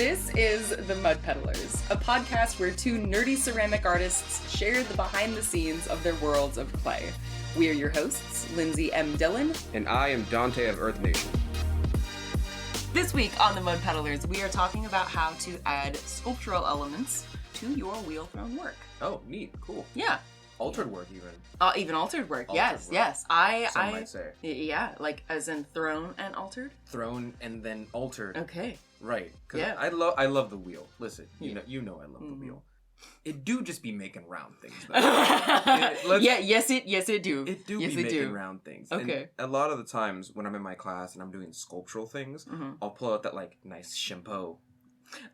This is The Mud Peddlers, a podcast where two nerdy ceramic artists share the behind the scenes of their worlds of clay. We are your hosts, Lindsey M Dillon. And I am Donte of Earth Nation. This week on The Mud Peddlers, we are talking about how to add sculptural elements to your wheel thrown work. Oh, neat. Cool. Yeah. Altered work, even. Even altered work. Altered yes, work. yes. Some might say. Yeah, like as in thrown and altered? Thrown and then altered. Okay. Right. Because Yeah. I love the wheel. Listen, you know I love the wheel. It do just be making round things, though. Yes it do. It do yes, be it making do. round things. Okay. And a lot of the times when I'm in my class and I'm doing sculptural things, I'll pull out that, like, nice shampoo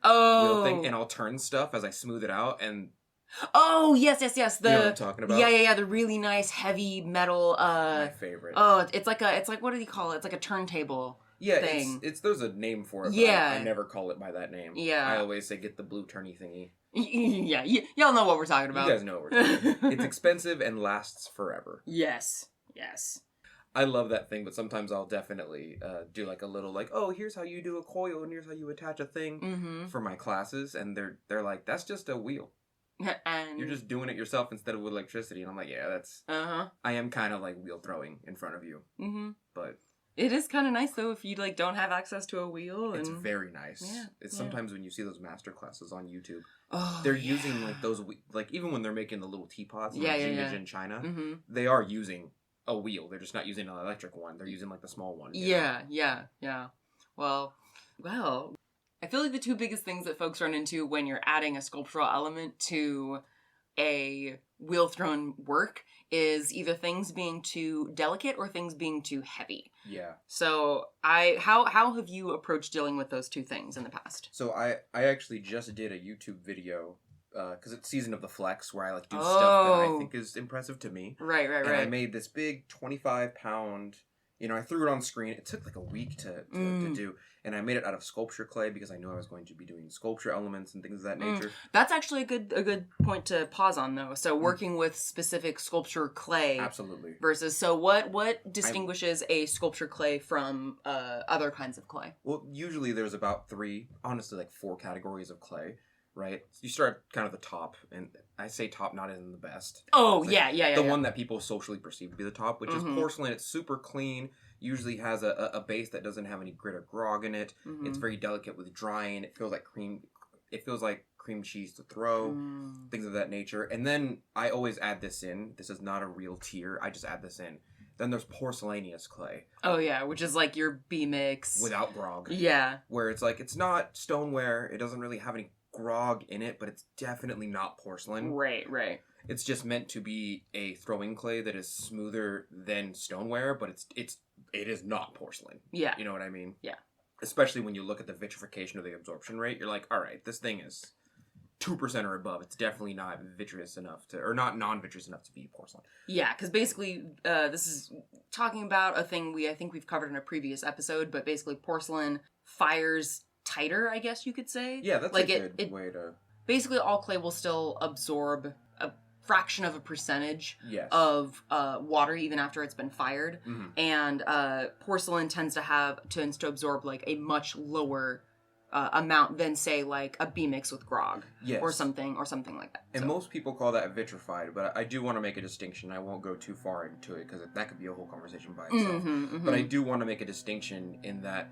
wheel thing, and I'll turn stuff as I smooth it out, and... Oh, yes. The, you know what I'm talking about? Yeah, the really nice heavy metal, my favorite. Oh, it's like, what do you call it? It's like a turntable thing. It's there's a name for it, but Yeah. I never call it by that name. Yeah. I always say get the blue turny thingy. Yeah, y'all know what we're talking about. You guys know what we're talking about. It's expensive and lasts forever. Yes. I love that thing, but sometimes I'll definitely do like a little like, oh, here's how you do a coil and here's how you attach a thing for my classes, and they're like, that's just a wheel. And You're just doing it yourself instead of with electricity, and I'm like, yeah, that's. I am kind of like wheel throwing in front of you, but it is kind of nice though if you like don't have access to a wheel. it's and... very nice. Yeah, It's sometimes when you see those master classes on YouTube, Oh, they're using like those like even when they're making the little teapots in in China, they are using a wheel. They're just not using an electric one. They're using like the small one. you know? Yeah. Well, I feel like the two biggest things that folks run into when you're adding a sculptural element to a wheel thrown work is either things being too delicate or things being too heavy. Yeah. So how have you approached dealing with those two things in the past? So I actually just did a YouTube video because it's Season of the Flex where I like do stuff that I think is impressive to me. Right. And I made this big 25-pound. I threw it on screen. It took like a week to do. And I made it out of sculpture clay because I knew I was going to be doing sculpture elements and things of that nature. That's actually a good point to pause on, though. So working with specific sculpture clay. Absolutely. Versus, so what distinguishes a sculpture clay from other kinds of clay? Well, usually there's about 4 categories of clay, right? You start kind of the top, and I say top not in the best. Oh, like yeah. The one that people socially perceive to be the top, which is porcelain. It's super clean. Usually has a base that doesn't have any grit or grog in it. It's very delicate with drying. It feels like cream. It feels like cream cheese to throw. Things of that nature. And then I always add this in. This is not a real tier. I just add this in. Then there's porcelaneous clay. Oh yeah, which is like your B mix without grog. Yeah. Where it's like it's not stoneware. It doesn't really have any grog in it, but it's definitely not porcelain. Right. It's just meant to be a throwing clay that is smoother than stoneware, but it is not porcelain. Yeah. You know what I mean? Yeah. Especially when you look at the vitrification of the absorption rate, you're like, all right, this thing is 2% or above. It's definitely not vitreous enough or not non-vitreous enough to be porcelain. Yeah, because basically, this is talking about a thing I think we've covered in a previous episode, but basically porcelain fires tighter, I guess you could say. Yeah, that's like a good way to... Basically, all clay will still absorb a fraction of a percentage of water even after it's been fired. And porcelain tends to absorb like a much lower amount than, say, like a B mix with grog or something like that. And most people call that vitrified, but I do want to make a distinction. I won't go too far into it because that could be a whole conversation by itself. But I do want to make a distinction in that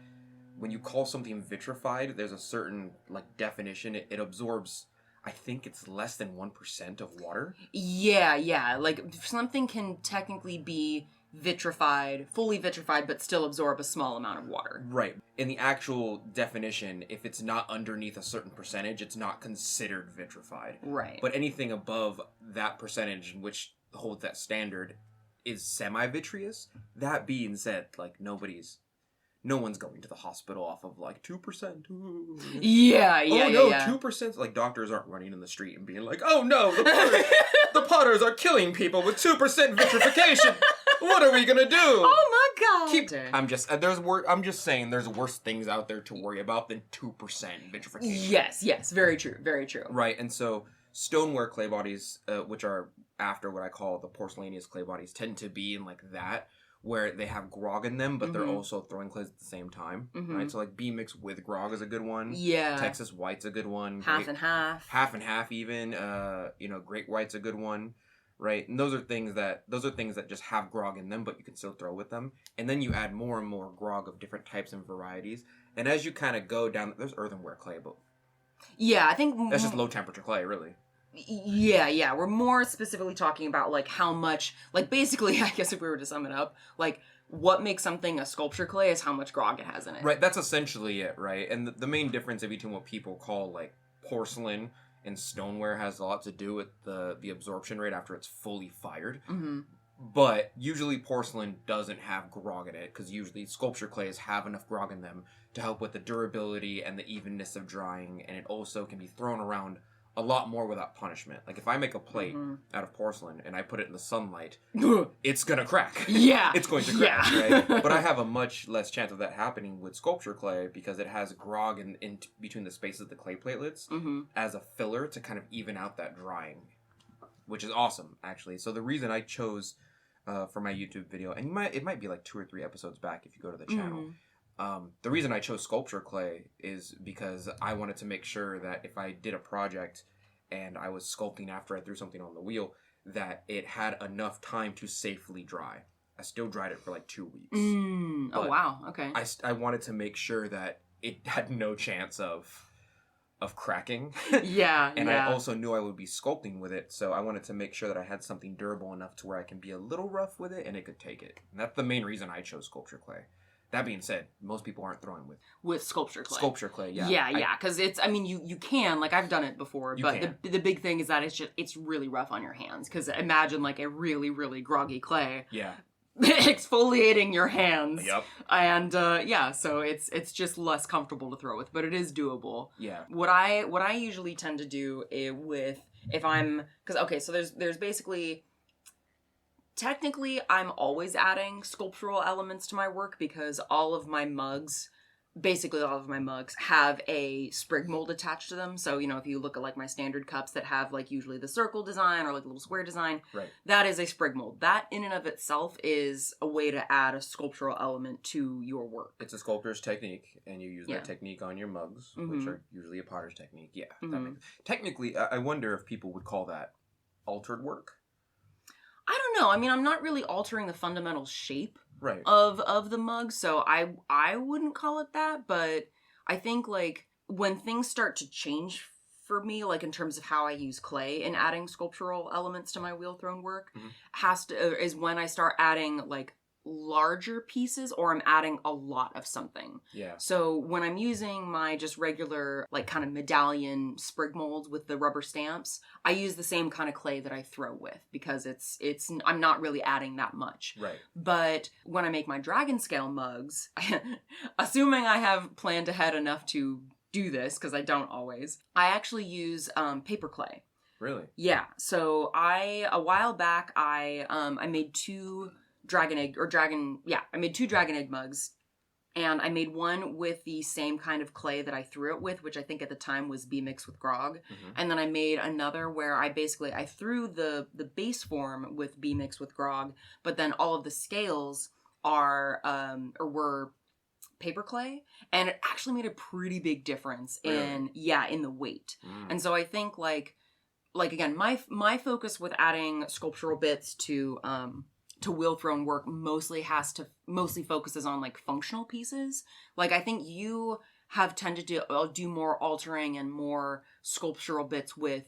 when you call something vitrified, there's a certain like definition. It absorbs, I think it's less than 1% of water. Yeah. Like something can technically be fully vitrified, but still absorb a small amount of water. Right. In the actual definition, if it's not underneath a certain percentage, it's not considered vitrified. Right. But anything above that percentage, which holds that standard, is semi-vitreous. That being said, like no one's going to the hospital off of like 2%. Ooh. Yeah. 2%. Like doctors aren't running in the street and being like, oh no, the potters are killing people with 2% vitrification. What are we gonna do? Oh my god! I'm just saying there's worse things out there to worry about than 2% vitrification. Yes, very true. Right, and so stoneware clay bodies, which are after what I call the porcelaneous clay bodies, tend to be in like that, where they have grog in them, but they're also throwing clays at the same time, right? So, like, B mixed with grog is a good one. Yeah. Texas White's a good one. Half and half. Half and half even. Great White's a good one, right? And those are things that just have grog in them, but you can still throw with them. And then you add more and more grog of different types and varieties. And as you kind of go down, there's earthenware clay, but... Yeah, I think... That's just low-temperature clay, really. Yeah. We're more specifically talking about, like, how much... Like, basically, I guess if we were to sum it up, like, what makes something a sculpture clay is how much grog it has in it. Right, that's essentially it, right? And the main difference between what people call, like, porcelain and stoneware has a lot to do with the absorption rate after it's fully fired. But usually porcelain doesn't have grog in it, because usually sculpture clays have enough grog in them to help with the durability and the evenness of drying, and it also can be thrown around a lot more without punishment. Like, if I make a plate out of porcelain and I put it in the sunlight, it's gonna crack. Yeah. It's going to crack, right? But I have a much less chance of that happening with sculpture clay because it has grog in between the spaces of the clay platelets as a filler to kind of even out that drying, which is awesome, actually. So the reason I chose for my YouTube video, and it might be like 2 or 3 episodes back if you go to the channel, the reason I chose sculpture clay is because I wanted to make sure that if I did a project and I was sculpting after I threw something on the wheel, that it had enough time to safely dry. I still dried it for like 2 weeks. Oh, wow. Okay. I wanted to make sure that it had no chance of cracking. Yeah. And I also knew I would be sculpting with it, so I wanted to make sure that I had something durable enough to where I can be a little rough with it and it could take it. And that's the main reason I chose sculpture clay. That being said, most people aren't throwing with sculpture clay. Sculpture clay, yeah. Yeah, because it's, I mean, you can, like, I've done it before, but the big thing is that it's really rough on your hands, because imagine, like, a really, really groggy clay. Yeah. Exfoliating your hands. Yep. And, so it's just less comfortable to throw with, but it is doable. Yeah. What I usually tend to do so there's basically... Technically, I'm always adding sculptural elements to my work because all of my mugs have a sprig mold attached to them. So, if you look at, like, my standard cups that have, like, usually the circle design or, like, a little square design, right, that is a sprig mold. That, in and of itself, is a way to add a sculptural element to your work. It's a sculptor's technique, and you use that technique on your mugs, which are usually a potter's technique. Yeah. Technically, I wonder if people would call that altered work. I don't know. I mean, I'm not really altering the fundamental shape right. of the mug, so I wouldn't call it that, but I think, like, when things start to change for me, like, in terms of how I use clay and adding sculptural elements to my wheel-thrown work, is when I start adding, like, larger pieces, or I'm adding a lot of something. Yeah. So when I'm using my just regular, like, kind of medallion sprig molds with the rubber stamps, I use the same kind of clay that I throw with, because I'm not really adding that much. Right. But when I make my dragon scale mugs, assuming I have planned ahead enough to do this, because I don't always, I actually use paper clay. Really? Yeah. So a while back, I made 2 I made 2 dragon egg mugs, and I made one with the same kind of clay that I threw it with, which I think at the time was B mixed with grog. And then I made another where I threw the base form with B mixed with grog, but then all of the scales were paper clay, and it actually made a pretty big difference in the weight. And so I think like again, my focus with adding sculptural bits to wheel-thrown work mostly focuses on, like, functional pieces. Like, I think you have tended to do more altering and more sculptural bits with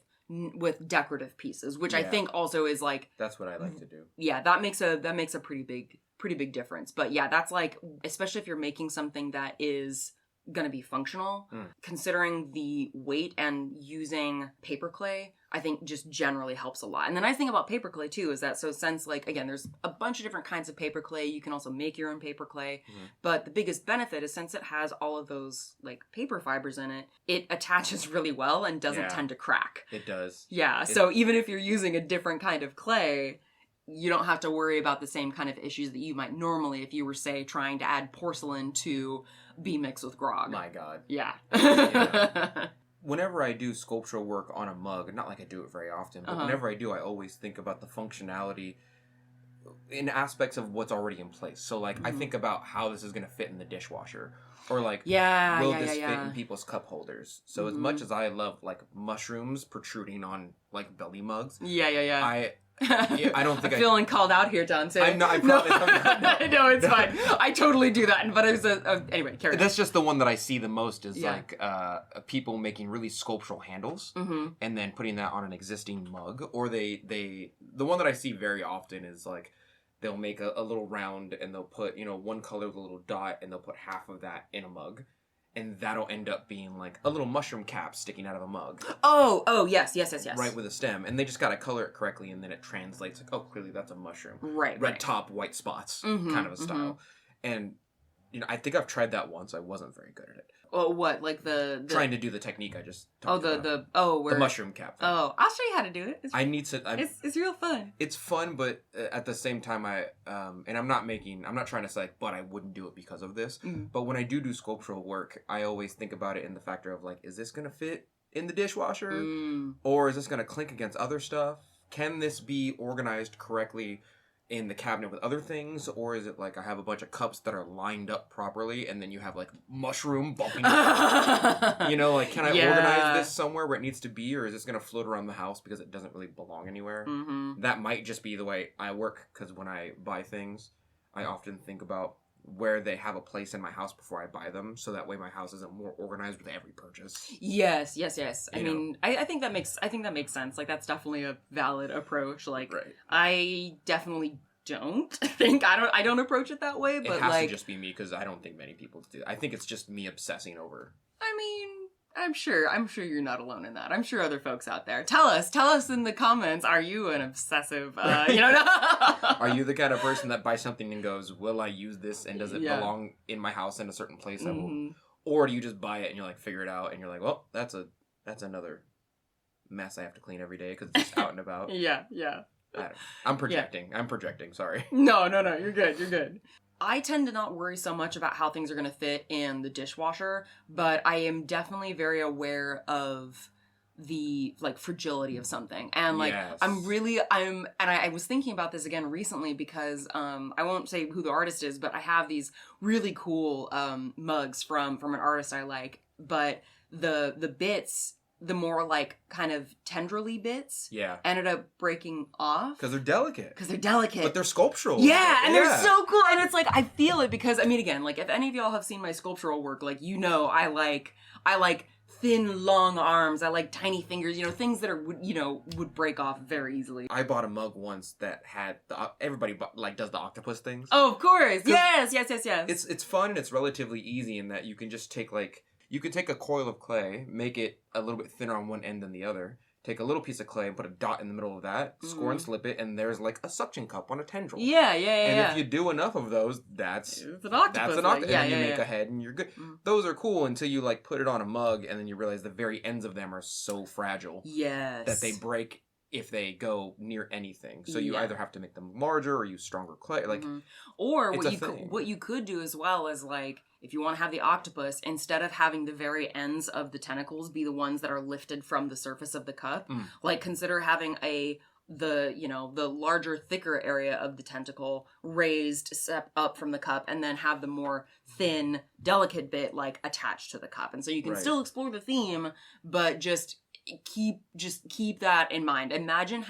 decorative pieces, which I think also is, like... That's what I like to do. Yeah, that makes a pretty big difference. But yeah, that's, like, especially if you're making something that is gonna be functional, considering the weight and using paper clay, I think just generally helps a lot. And the nice thing about paper clay too is that, so since, like, again, there's a bunch of different kinds of paper clay, you can also make your own paper clay, but the biggest benefit is since it has all of those, like, paper fibers in it, it attaches really well and doesn't tend to crack. It does. Yeah, so even if you're using a different kind of clay, you don't have to worry about the same kind of issues that you might normally if you were, say, trying to add porcelain to be mixed with grog. My God. Yeah. Whenever I do sculptural work on a mug, not like I do it very often, but whenever I do, I always think about the functionality in aspects of what's already in place. So, like, I think about how this is going to fit in the dishwasher. Or, like, will this fit in people's cup holders? So, as much as I love, like, mushrooms protruding on, like, belly mugs. I don't think I'm feeling called out here, Donte. I'm not. I promise I'm not. No, it's fine. I totally do that. But it was anyway, carry on. That's just the one that I see the most is, like, people making really sculptural handles and then putting that on an existing mug. Or the one that I see very often is, like, they'll make a little round and they'll put, one color with a little dot and they'll put half of that in a mug. And that'll end up being like a little mushroom cap sticking out of a mug. Oh, yes. Right, with a stem. And they just gotta color it correctly and then it translates like, oh, clearly that's a mushroom. Right. Red top, white spots kind of a style. And, I think I've tried that once. I wasn't very good at it. Oh, what? Like the... Trying to do the technique I just talked about. The mushroom cap thing. Oh, I'll show you how to do it. It's real fun. It's fun, but at the same time, and I'm not trying to say, like, but I wouldn't do it because of this. But when I do sculptural work, I always think about it in the factor of, like, is this going to fit in the dishwasher? Or is this going to clink against other stuff? Can this be organized correctly in the cabinet with other things, or is it like I have a bunch of cups that are lined up properly and then you have like mushroom bumping like, can I organize this somewhere where it needs to be, or is this going to float around the house because it doesn't really belong anywhere? That might just be the way I work, because when I buy things I often think about where they have a place in my house before I buy them, so that way my house isn't more organized with every purchase. Yes. I mean, I think that makes sense. Like, that's definitely a valid approach. Like, right. I definitely don't think I don't approach it that way, but it has to just be me, because I don't think many people do. I think it's just me obsessing over. I mean, I'm sure you're not alone in that. I'm sure other folks out there. Tell us in the comments, are you an obsessive, Are you the kind of person that buys something and goes, will I use this, and does it belong in my house in a certain place? Or do you just buy it and you're like, figure it out, and you're like, well, that's another mess I have to clean every day because it's just out and about. Yeah. I'm projecting. I'm projecting, sorry. No, you're good. I tend to not worry so much about how things are going to fit in the dishwasher, but I am definitely very aware of the, like, fragility of something. And, like, yes. I was thinking about this again recently because, I won't say who the artist is, but I have these really cool, mugs from an artist I like, but the bits, the more, like, kind of tendrily bits ended up breaking off. Because they're delicate. But they're sculptural. Yeah, and they're so cool. And it's like, I feel it because, I mean, again, like, if any of y'all have seen my sculptural work, like, I like thin, long arms. I like tiny fingers, things that would break off very easily. I bought a mug once that had everybody does the octopus things. Oh, of course. Yes. It's fun and it's relatively easy in that you can just take, like, you could take a coil of clay, make it a little bit thinner on one end than the other, take a little piece of clay and put a dot in the middle of that, score and slip it, and there's like a suction cup on a tendril. Yeah. And if you do enough of those, that's an octopus. And then you make a head and you're good. Those are cool until you like put it on a mug and then you realize the very ends of them are so fragile. Yes. That they break if they go near anything. So you either have to make them larger or use stronger clay. Like, or what you could do as well is, like, if you want to have the octopus, instead of having the very ends of the tentacles be the ones that are lifted from the surface of the cup, like, consider having the larger, thicker area of the tentacle raised up from the cup, and then have the more thin, delicate bit, like, attached to the cup. And so you can still explore the theme, but just keep that in mind. Imagine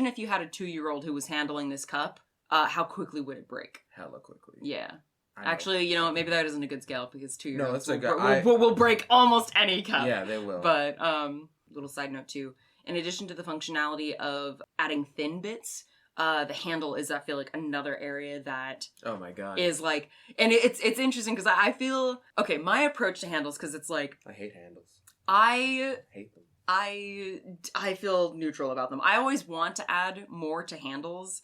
if you had a 2-year-old who was handling this cup, how quickly would it break? Hella quickly. Yeah. Actually, maybe that isn't a good scale because 2-year-olds will break almost any cup. Yeah, they will. But, little side note too, in addition to the functionality of adding thin bits, the handle is, I feel like, another area that oh my god is like, and it's interesting because I feel, okay, my approach to handles, because it's like, I hate handles. I hate them. I feel neutral about them. I always want to add more to handles.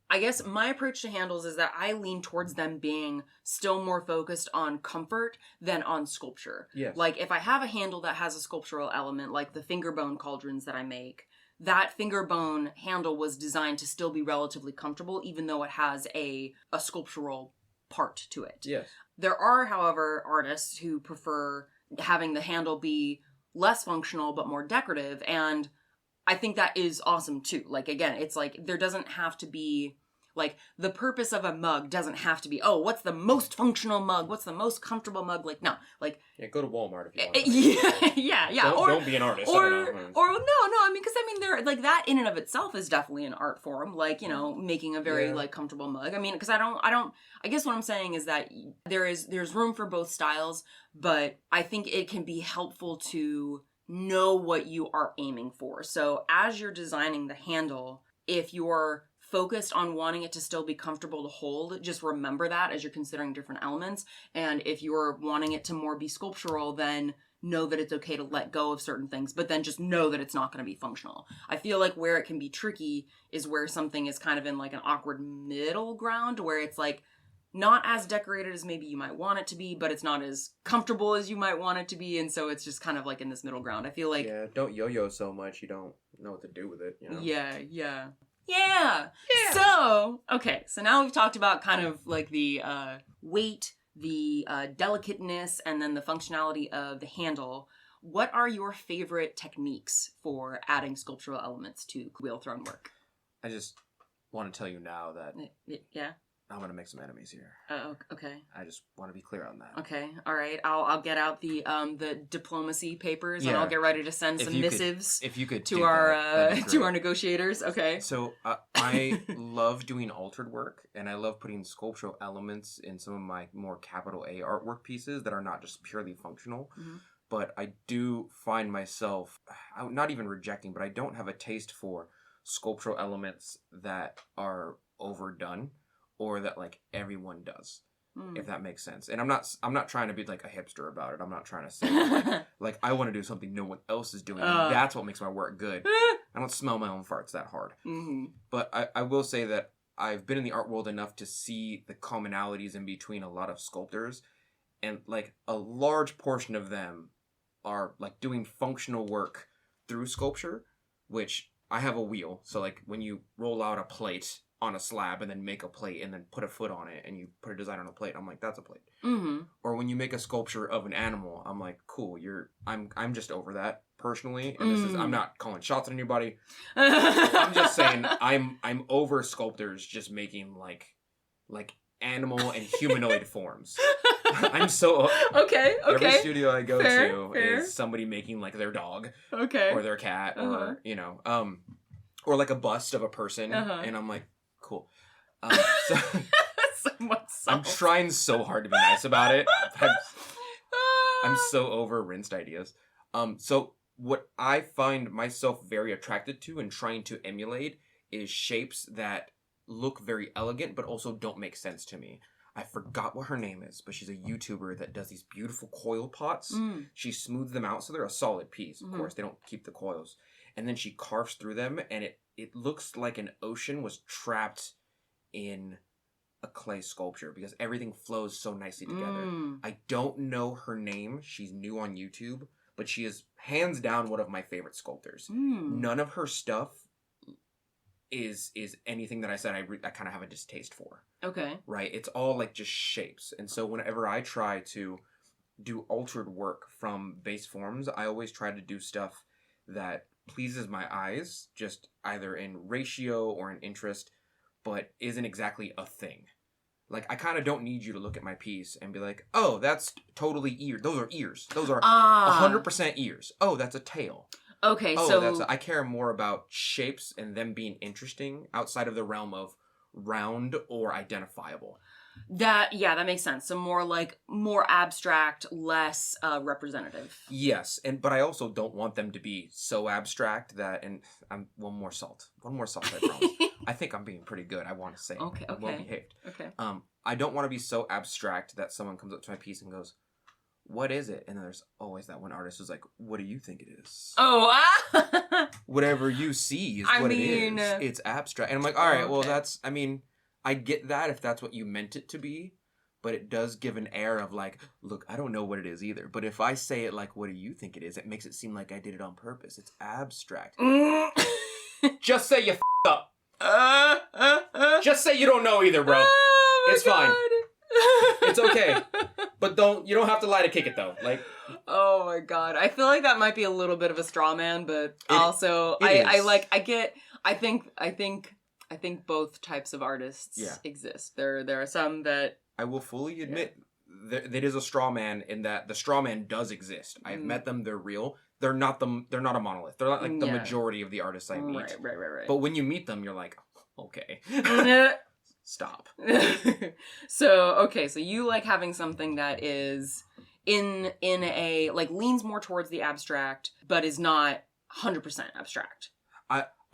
I guess my approach to handles is that I lean towards them being still more focused on comfort than on sculpture. Yes. Like, if I have a handle that has a sculptural element, like the finger bone cauldrons that I make, that finger bone handle was designed to still be relatively comfortable, even though it has a sculptural part to it. Yes. There are, however, artists who prefer having the handle be less functional but more decorative, and I think that is awesome too. Like, again, it's like, there doesn't have to be, like, the purpose of a mug doesn't have to be, oh, what's the most functional mug? What's the most comfortable mug? Like, no, like... Yeah, go to Walmart if you want. Yeah. Don't be an artist. Or no, I mean, because, I mean, there, like, that in and of itself is definitely an art form, like, you know, making a very, like, comfortable mug. I mean, because I guess what I'm saying is that there's room for both styles, but I think it can be helpful to know what you are aiming for. So as you're designing the handle, if you're focused on wanting it to still be comfortable to hold, just remember that as you're considering different elements. And if you're wanting it to more be sculptural, then know that it's okay to let go of certain things, but then just know that it's not going to be functional. I feel like where it can be tricky is where something is kind of in like an awkward middle ground, where it's like not as decorated as maybe you might want it to be, but it's not as comfortable as you might want it to be. And so it's just kind of like in this middle ground. I feel like... Yeah, don't yo-yo so much you don't know what to do with it, you know? Yeah. So, okay. So now we've talked about kind of like the weight, the delicateness, and then the functionality of the handle. What are your favorite techniques for adding sculptural elements to wheel thrown work? I just want to tell you now that... Yeah? I'm going to make some enemies here. Oh, okay. I just want to be clear on that. Okay, all right. I'll get out the diplomacy papers and I'll get ready to send some missives to our negotiators. Okay. So I love doing altered work, and I love putting sculptural elements in some of my more capital A artwork pieces that are not just purely functional. Mm-hmm. But I do find myself not even rejecting, but I don't have a taste for sculptural elements that are overdone, or that like everyone does, if that makes sense. And I'm not trying to be like a hipster about it. I'm not trying to say like I want to do something no one else is doing. That's what makes my work good. I don't smell my own farts that hard. Mm-hmm. But I will say that I've been in the art world enough to see the commonalities in between a lot of sculptors, and like a large portion of them are like doing functional work through sculpture, which I have a wheel. So like when you roll out a plate on a slab and then make a plate and then put a foot on it and you put a design on a plate, I'm like, that's a plate. Mm-hmm. Or when you make a sculpture of an animal, I'm like, cool, I'm just over that personally. And this is, I'm not calling shots at anybody. I'm just saying I'm over sculptors just making like animal and humanoid forms. I'm so okay. Every studio I go to is somebody making like their dog, or their cat, or you know, or like a bust of a person, and I'm like, cool. So I'm trying so hard to be nice about it. I'm so over rinsed ideas. So what I find myself very attracted to and trying to emulate is shapes that look very elegant but also don't make sense to me. I forgot what her name is, but she's a YouTuber that does these beautiful coil pots. She smooths them out so they're a solid piece. Of course, they don't keep the coils. And then she carves through them, and it looks like an ocean was trapped in a clay sculpture because everything flows so nicely together. I don't know her name. She's new on YouTube, but she is hands down one of my favorite sculptors. None of her stuff is anything that I said I kind of have a distaste for. Okay. Right? It's all like just shapes. And so whenever I try to do altered work from base forms, I always try to do stuff that pleases my eyes, just either in ratio or in interest, but isn't exactly a thing. Like, I kind of don't need you to look at my piece and be like, oh, that's totally ears. Those are ears. Those are 100% ears. Oh, that's a tail. Okay, so... I care more about shapes and them being interesting outside of the realm of round or identifiable. That makes sense. So more abstract, less representative. Yes, but I also don't want them to be so abstract that, and I'm one more salt, I promise. I think I'm being pretty good. I want to say, okay, well behaved. Okay. I don't want to be so abstract that someone comes up to my piece and goes, "What is it?" And then there's always that one artist who's like, "What do you think it is?" Whatever you see is it is. It's abstract, and I'm like, all right, well that's. I mean, I get that if that's what you meant it to be, but it does give an air of like, look, I don't know what it is either. But if I say it like, what do you think it is? It makes it seem like I did it on purpose. It's abstract. Just say you f***ed up. Just say you don't know either, bro. It's fine. It's okay. But you don't have to lie to kick it though. Like, Oh my god. I feel like that might be a little bit of a straw man, but also I think both types of artists exist. There are some that I will fully admit that is a straw man in that the straw man does exist. I've met them, they're real. They're not a monolith. They're not like the majority of the artists I meet. Right. But when you meet them, you're like, okay. Stop. So you like having something that is in a like leans more towards the abstract, but is not 100% abstract.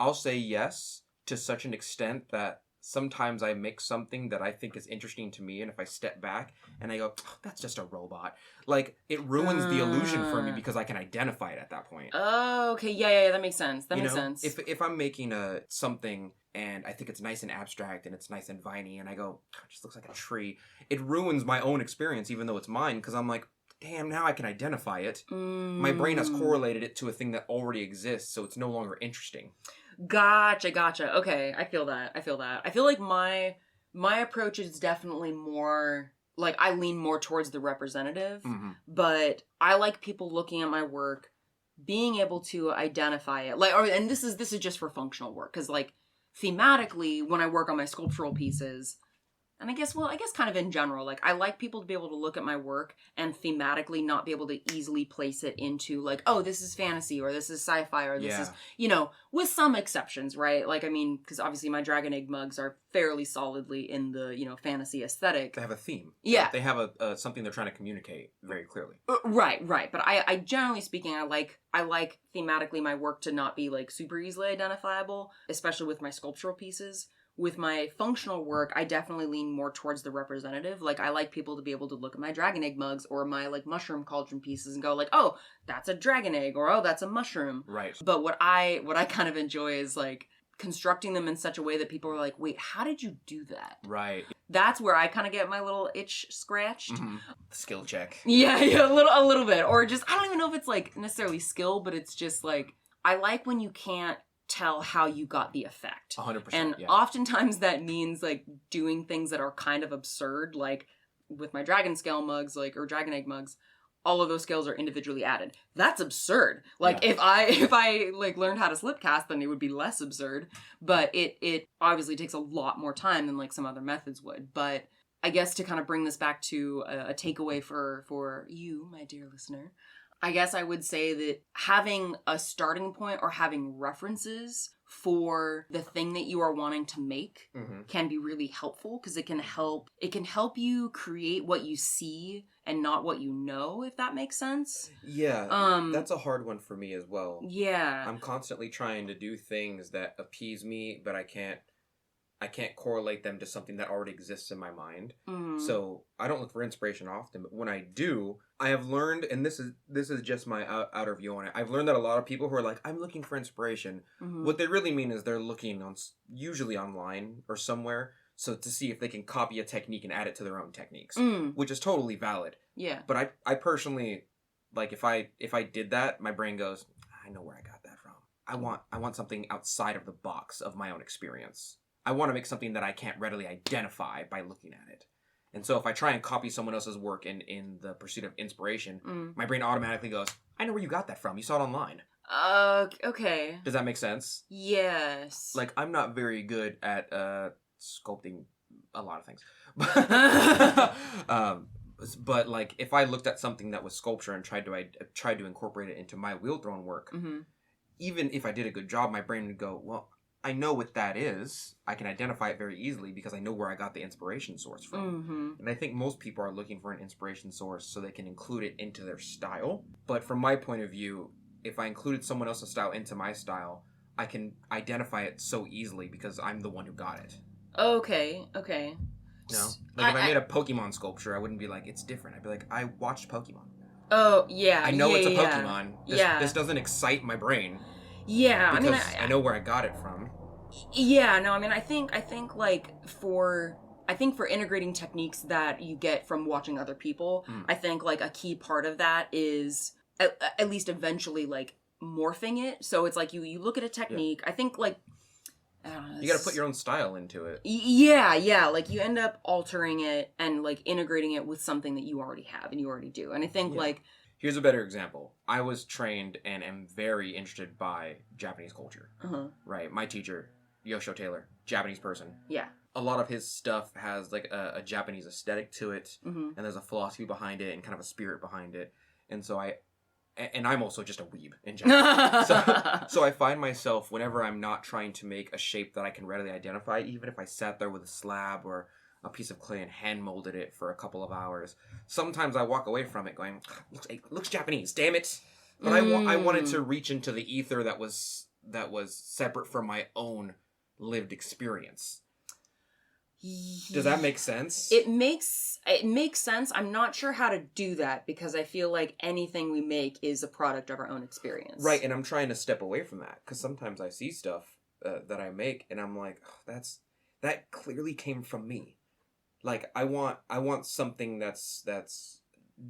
I'll say yes to such an extent that sometimes I make something that I think is interesting to me, and if I step back and I go, oh, that's just a robot, like, it ruins the illusion for me because I can identify it at that point. Oh, okay. Yeah, that makes sense. That makes sense. If I'm making something and I think it's nice and abstract and it's nice and viney, and I go, oh, it just looks like a tree, it ruins my own experience, even though it's mine, because I'm like, damn, now I can identify it. My brain has correlated it to a thing that already exists, so it's no longer interesting. Gotcha. Okay, I feel that. I feel like my approach is definitely more like I lean more towards the representative, but I like people looking at my work, being able to identify it. And this is just for functional work, because like thematically, when I work on my sculptural pieces, and I guess kind of in general, like I like people to be able to look at my work and thematically not be able to easily place it into like, oh, this is fantasy or this is sci-fi or this is, with some exceptions, right? Like, I mean, because obviously my Dragon Egg mugs are fairly solidly in the, fantasy aesthetic. They have a theme. Yeah. They have a something they're trying to communicate very clearly. Right. But I generally speaking, I like thematically my work to not be like super easily identifiable, especially with my sculptural pieces. With my functional work, I definitely lean more towards the representative. Like, I like people to be able to look at my dragon egg mugs or my, like, mushroom cauldron pieces and go, like, oh, that's a dragon egg, or oh, that's a mushroom. Right. But what I kind of enjoy is, like, constructing them in such a way that people are like, wait, how did you do that? Right. That's where I kind of get my little itch scratched. Mm-hmm. Skill check. Yeah, a little bit. Or just, I don't even know if it's, like, necessarily skill, but it's just, like, I like when you can't tell how you got the effect. 100%. And oftentimes that means like doing things that are kind of absurd, like with my dragon scale mugs, like, or dragon egg mugs, all of those scales are individually added. That's absurd. Like if I like learned how to slip cast, then it would be less absurd. But it obviously takes a lot more time than like some other methods would. But I guess to kind of bring this back to a takeaway for you, my dear listener, I guess I would say that having a starting point or having references for the thing that you are wanting to make can be really helpful, because it can help you create what you see and not what you know, if that makes sense. Yeah, that's a hard one for me as well. Yeah. I'm constantly trying to do things that appease me, but I can't correlate them to something that already exists in my mind. So I don't look for inspiration often, but when I do, I have learned, and this is just my outer view on it, I've learned that a lot of people who are like, I'm looking for inspiration, what they really mean is they're looking usually online or somewhere, so to see if they can copy a technique and add it to their own techniques, which is totally valid. Yeah. But I personally, like, if I did that, my brain goes, I know where I got that from. I want something outside of the box of my own experience. I want to make something that I can't readily identify by looking at it. And so if I try and copy someone else's work in the pursuit of inspiration, my brain automatically goes, I know where you got that from. You saw it online. Okay. Does that make sense? Yes. Like, I'm not very good at sculpting a lot of things. But like, if I looked at something that was sculpture and tried to incorporate it into my wheel throne work, even if I did a good job, my brain would go, well, I know what that is. I can identify it very easily because I know where I got the inspiration source from. And I think most people are looking for an inspiration source so they can include it into their style. But from my point of view, if I included someone else's style into my style, I can identify it so easily because I'm the one who got it. Okay. No? Like, if I made a Pokemon sculpture, I wouldn't be like, it's different. I'd be like, I watched Pokemon. Oh, yeah. I know it's a Pokemon. This doesn't excite my brain. Yeah, because I know where I got it from. Yeah, no, I mean, I think like for integrating techniques that you get from watching other people, I think like a key part of that is at least eventually like morphing it. So it's like you look at a technique. I think like you got to put your own style into it. Yeah, like you end up altering it and like integrating it with something that you already have and you already do. And I think like Here's a better example. I was trained and am very interested by Japanese culture. Right? My teacher, Yoshio Taylor, Japanese person. Yeah. A lot of his stuff has like a Japanese aesthetic to it, and there's a philosophy behind it and kind of a spirit behind it. And so I'm also just a weeb in general. so I find myself, whenever I'm not trying to make a shape that I can readily identify, even if I sat there with a slab or a piece of clay and hand molded it for a couple of hours, sometimes I walk away from it going, looks Japanese, damn it. But I wanted to reach into the ether that was separate from my own lived experience. Does that make sense? It makes sense. I'm not sure how to do that because I feel like anything we make is a product of our own experience. Right, and I'm trying to step away from that because sometimes I see stuff that I make and I'm like, oh, that clearly came from me. Like I want something that's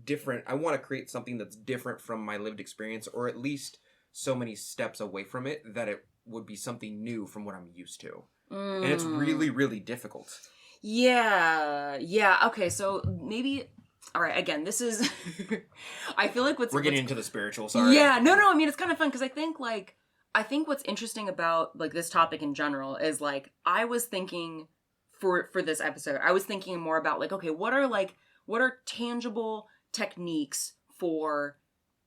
different. I want to create something that's different from my lived experience, or at least so many steps away from it that it would be something new from what I'm used to. And it's really, really difficult. Yeah. Okay, so maybe... All right, again, this is... I feel like We're getting into the spiritual, sorry. Yeah, no, I mean, it's kind of fun, because I think what's interesting about, like, this topic in general is, like, I was thinking, for this episode, I was thinking more about, like, okay, what are tangible techniques for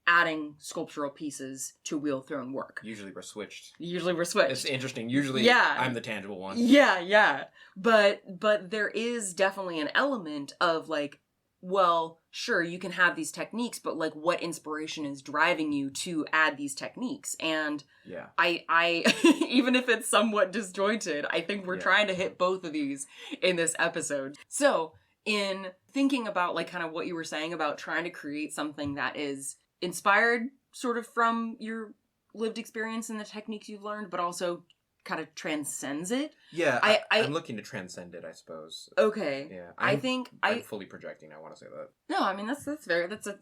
adding sculptural pieces to wheel-thrown work? Usually we're switched. It's interesting. Usually I'm the tangible one. Yeah. But there is definitely an element of, like, well, sure, you can have these techniques, but, like, what inspiration is driving you to add these techniques? And yeah. I even if it's somewhat disjointed, I think we're trying to hit both of these in this episode. So, in thinking about, like, kind of what you were saying about trying to create something that is inspired sort of from your lived experience and the techniques you've learned, but also kind of transcends it. Yeah, I'm looking to transcend it, I suppose. Okay. Yeah, I'm fully projecting. I want to say that. No, I mean that's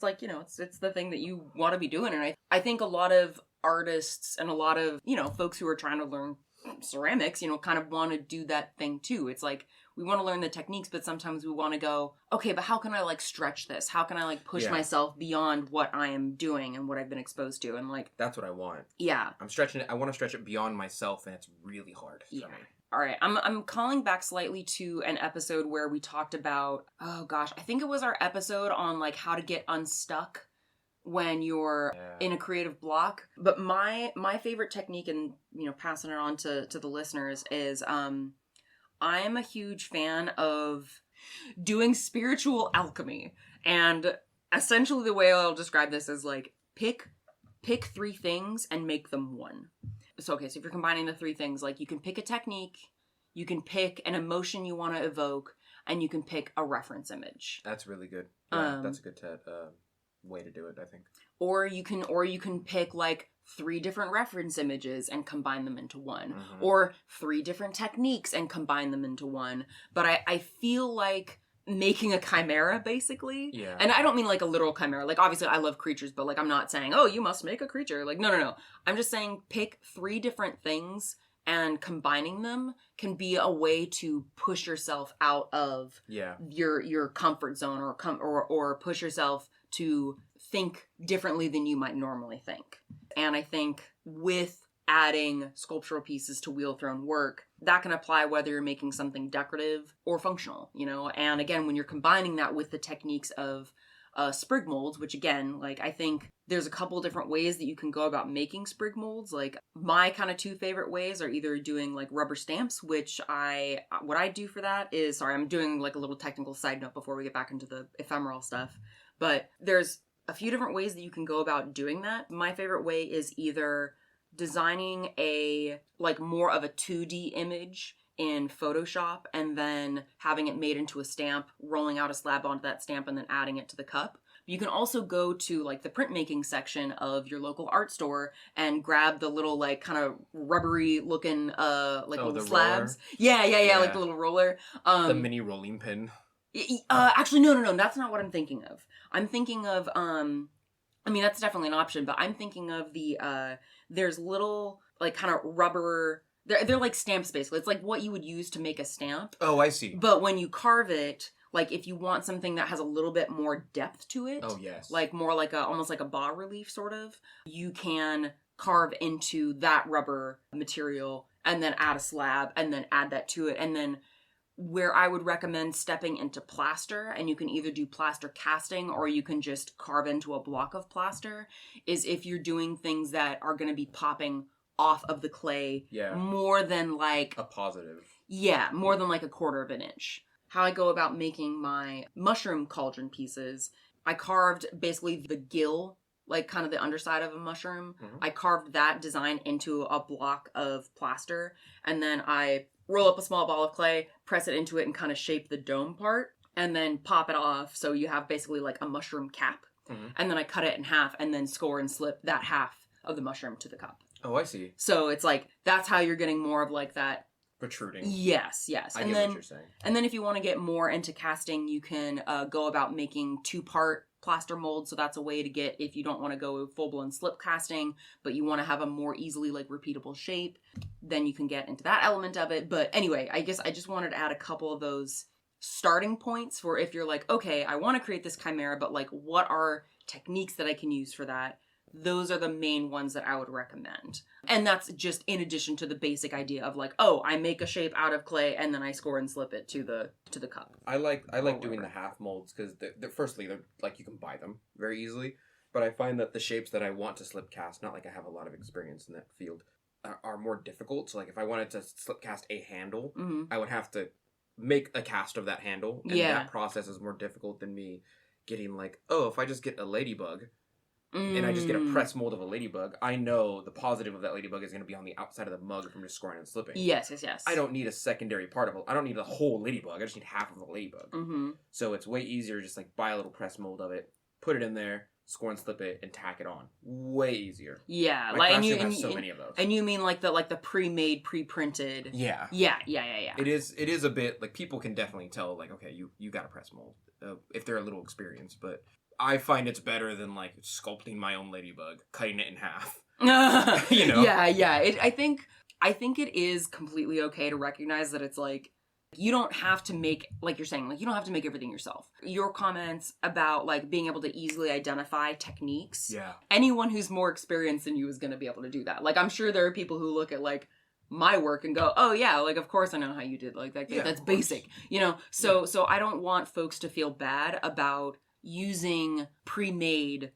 like, you know, it's the thing that you want to be doing, and I think a lot of artists and a lot of, you know, folks who are trying to learn ceramics, you know, kind of want to do that thing too. It's like we want to learn the techniques, but sometimes we want to go, okay, but how can I, like, stretch this? How can I, like, push myself beyond what I am doing and what I've been exposed to? And, like... That's what I want. Yeah. I'm stretching it. I want to stretch it beyond myself, and it's really hard for me. All right. I'm calling back slightly to an episode where we talked about, oh gosh, I think it was our episode on, like, how to get unstuck when you're in a creative block. But my favorite technique, and, you know, passing it on to the listeners, is I am a huge fan of doing spiritual alchemy. And essentially the way I'll describe this is, like, pick 3 things and make them one. So, okay, so if you're combining the 3 things, like, you can pick a technique, you can pick an emotion you want to evoke, and you can pick a reference image. That's really good. Yeah, that's a good way to do it, I think. Or you can pick, like, 3 different reference images and combine them into one. Mm-hmm. Or 3 different techniques and combine them into one. But I feel like making a chimera, basically. Yeah. And I don't mean, like, a literal chimera. Like, obviously I love creatures, but, like, I'm not saying, oh, you must make a creature. Like, no. I'm just saying pick 3 different things, and combining them can be a way to push yourself out of your comfort zone, or push yourself to think differently than you might normally think. And I think with adding sculptural pieces to wheel-thrown work, that can apply whether you're making something decorative or functional, you know? And again, when you're combining that with the techniques of sprig molds, which again, like, I think there's a couple different ways that you can go about making sprig molds. Like, my kind of 2 favorite ways are either doing, like, rubber stamps, which what I do for that is, sorry, I'm doing, like, a little technical side note before we get back into the ephemeral stuff, but there's a few different ways that you can go about doing that. My favorite way is either designing more of a 2D image in Photoshop and then having it made into a stamp, rolling out a slab onto that stamp, and then adding it to the cup. You can also go to, like, the printmaking section of your local art store and grab the little, like, kind of rubbery looking little slabs. Yeah, like the little roller. The mini rolling pin. Actually, no, that's not what I'm thinking of. I'm thinking of, I mean, that's definitely an option, but I'm thinking of there's little, like, kind of rubber, they're like stamps, basically. It's like what you would use to make a stamp. Oh, I see. But when you carve it, like if you want something that has a little bit more depth to it. Oh, yes. Like more like almost like a bas relief sort of. You can carve into that rubber material and then add a slab and then add that to it. And then where I would recommend stepping into plaster, and you can either do plaster casting or you can just carve into a block of plaster, is if you're doing things that are going to be popping off of the clay more than like... a positive. Yeah, more than like a quarter of an inch. How I go about making my mushroom cauldron pieces, I carved basically the gill, like kind of the underside of a mushroom. Mm-hmm. I carved that design into a block of plaster, and then I roll up a small ball of clay, press it into it, and kind of shape the dome part, and then pop it off so you have basically like a mushroom cap. Mm-hmm. And then I cut it in half and then score and slip that half of the mushroom to the cup. Oh, I see. So it's like, that's how you're getting more of like that... protruding. Yes. I get what you're saying. And then if you want to get more into casting, you can go about making 2-part plaster molds. So that's a way to get, if you don't want to go full-blown slip casting, but you want to have a more easily like repeatable shape, then you can get into that element of it. But anyway, I guess I just wanted to add a couple of those starting points for if you're like, okay, I want to create this chimera, but like what are techniques that I can use for that? Those are the main ones that I would recommend. And that's just in addition to the basic idea of like, oh, I make a shape out of clay and then I score and slip it to the cup. I like doing the half molds because firstly, they're like, you can buy them very easily. But I find that the shapes that I want to slip cast, not like I have a lot of experience in that field, are more difficult. So like if I wanted to slip cast a handle, I would have to make a cast of that handle. And that process is more difficult than me getting like, oh, if I just get a ladybug, and I just get a press mold of a ladybug, I know the positive of that ladybug is going to be on the outside of the mug from just scoring and slipping. Yes. I don't need a secondary part of it. I don't need the whole ladybug. I just need half of the ladybug. Mm-hmm. So it's way easier to just like buy a little press mold of it, put it in there, score and slip it, and tack it on. Way easier. Yeah. My craft room has so many of those. And you mean like the pre-made, pre-printed? Yeah. Yeah. It is a bit, like people can definitely tell like, okay, you got a press mold if they're a little experienced, but... I find it's better than, like, sculpting my own ladybug, cutting it in half. You know? Yeah. I think it is completely okay to recognize that it's, like, you don't have to make, like you're saying, like, you don't have to make everything yourself. Your comments about, like, being able to easily identify techniques. Yeah. Anyone who's more experienced than you is going to be able to do that. Like, I'm sure there are people who look at, like, my work and go, oh yeah, like of course I know how you did like that. Yeah, that's basic, you know? So I don't want folks to feel bad about using pre-made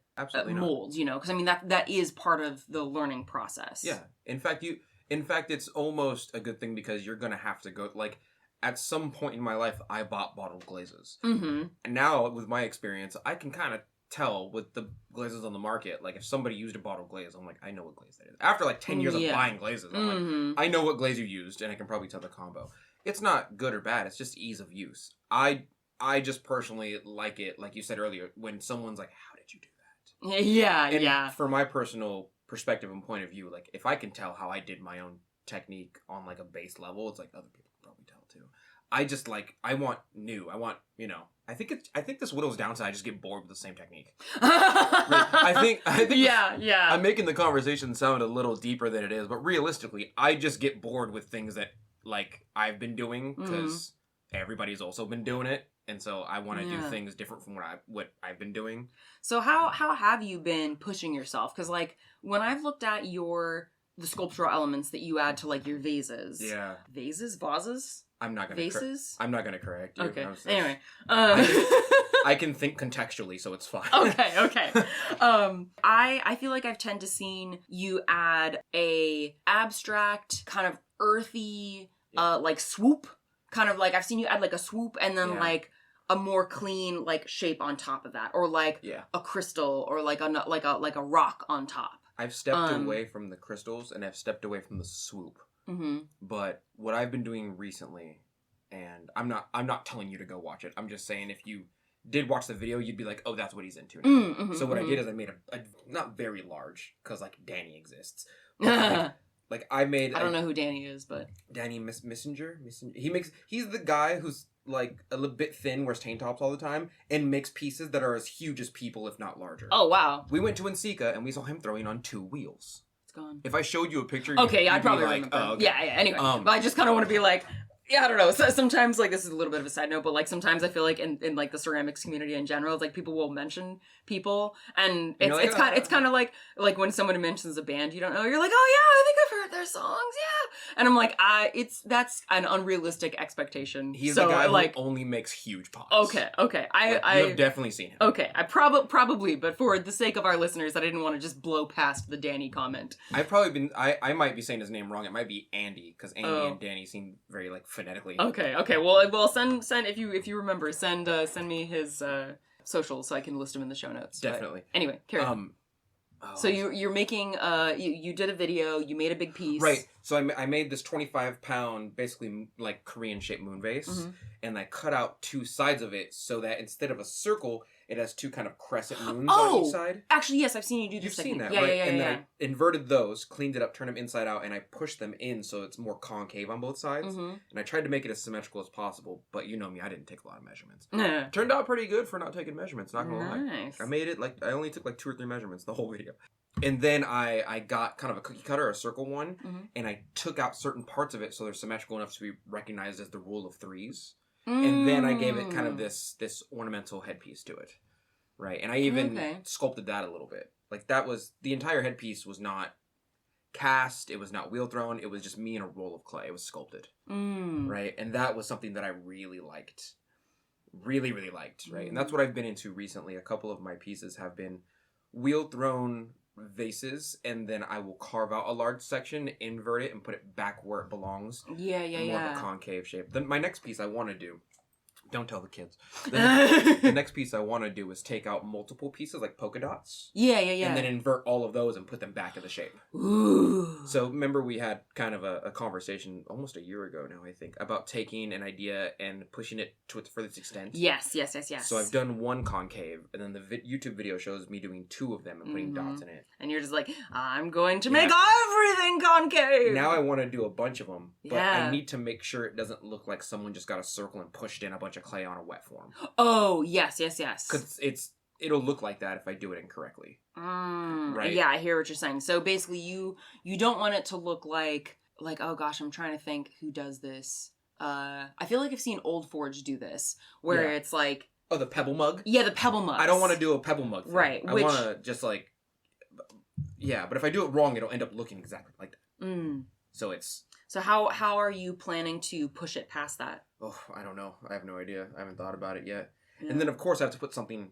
molds, you know, because I mean that is part of the learning process. Yeah. In fact, it's almost a good thing because you're gonna have to go. Like at some point in my life, I bought bottled glazes, and now with my experience, I can kind of tell with the glazes on the market. Like if somebody used a bottled glaze, I'm like, I know what glaze that is. After like 10 years of buying glazes, I'm like, I know what glaze you used, and I can probably tell the combo. It's not good or bad. It's just ease of use. I just personally like it, like you said earlier, when someone's like, how did you do that? Yeah. For my personal perspective and point of view, like, if I can tell how I did my own technique on, like, a base level, it's like other people can probably tell, too. I want new. I want, you know, I think this whittles down to I just get bored with the same technique. I think yeah. I'm making the conversation sound a little deeper than it is, but realistically, I just get bored with things that, like, I've been doing, because everybody's also been doing it. And so I want to do things different from what I've been doing. So how have you been pushing yourself? Because like when I've looked at the sculptural elements that you add to like your vases. Yeah. Vases? I'm not gonna vases. I'm not gonna correct you. Okay. Anyway, I can think contextually, so it's fine. Okay. I feel like I've tend to seen you add a abstract kind of earthy like swoop. Kind of like I've seen you add like a swoop and then like a more clean like shape on top of that, or like a crystal, or like a rock on top. I've stepped away from the crystals and I've stepped away from the swoop. Mm-hmm. But what I've been doing recently, and I'm not telling you to go watch it. I'm just saying if you did watch the video, you'd be like, oh, that's what he's into now. So what I did is I made a not very large, because like Danny exists. Like I don't know who Danny is, but Danny Meisinger. He's the guy who's like a little bit thin, wears tank tops all the time, and makes pieces that are as huge as people, if not larger. Oh wow! We went to Ensika and we saw him throwing on 2 wheels. It's gone. If I showed you a picture, I'd probably remember. Oh, okay. Yeah. Anyway, but I just kind of want to be like, Yeah, I don't know. So, sometimes, like, this is a little bit of a side note, but, like, sometimes I feel like in like, the ceramics community in general, it's like people will mention people, and it's kind of like when someone mentions a band you don't know, you're like, oh, yeah, I think I've heard their songs, yeah. And I'm like, that's an unrealistic expectation. He's the guy who only makes huge pops. Okay. You've definitely seen him. Okay, I probably, but for the sake of our listeners, I didn't want to just blow past the Danny comment. I might be saying his name wrong. It might be Andy, because Andy and Danny seem very, like, phonetically. Okay. Well, send if you remember, send me his socials so I can list them in the show notes. Definitely. But anyway, carry on. So you're making you did a video, you made a big piece. Right. So I made this 25-pound, basically, like, Korean shaped moon vase, and I cut out two sides of it so that instead of a circle, it has two kind of crescent moons on each side. Actually, yes, I've seen you do this. You've seen that, yeah, right? Yeah, and then I inverted those, cleaned it up, turned them inside out, and I pushed them in so it's more concave on both sides. And I tried to make it as symmetrical as possible, but you know me, I didn't take a lot of measurements. Turned out pretty good for not taking measurements, not gonna lie. I made it, like, I only took like 2 or 3 measurements the whole video. And then I got kind of a cookie cutter, a circle one, and I took out certain parts of it so they're symmetrical enough to be recognized as the rule of threes. And then I gave it kind of this ornamental headpiece to it. Right, and I even sculpted that a little bit. Like, that was, the entire headpiece was not cast, it was not wheel thrown, it was just me in a roll of clay. It was sculpted. Right, and that was something that I really liked. Really, really liked, right? And that's what I've been into recently. A couple of my pieces have been wheel thrown vases, and then I will carve out a large section, invert it, and put it back where it belongs. More of a concave shape. Then my next piece I want to do, don't tell the kids. The next piece I want to do is take out multiple pieces, like polka dots. Yeah. And then invert all of those and put them back in the shape. Ooh. So remember we had kind of a conversation almost a year ago now, I think, about taking an idea and pushing it to its furthest extent. Yes. So I've done one concave, and then the YouTube video shows me doing 2 of them and putting dots in it. And you're just like, I'm going to make everything concave! Now I want to do a bunch of them, but I need to make sure it doesn't look like someone just got a circle and pushed in a bunch of clay on a wet form. Oh, yes. Because it'll look like that if I do it incorrectly. Right? Yeah, I hear what you're saying. So basically, you don't want it to look like, oh gosh, I'm trying to think who does this. I feel like I've seen Old Forge do this, where it's like... Oh, the pebble mug? Yeah, the pebble mug. I don't want to do a pebble mug thing. Right. I want to just, like... Yeah, but if I do it wrong, it'll end up looking exactly like that. So it's... So how are you planning to push it past that? Oh, I don't know. I have no idea. I haven't thought about it yet. Yeah. And then, of course, I have to put something...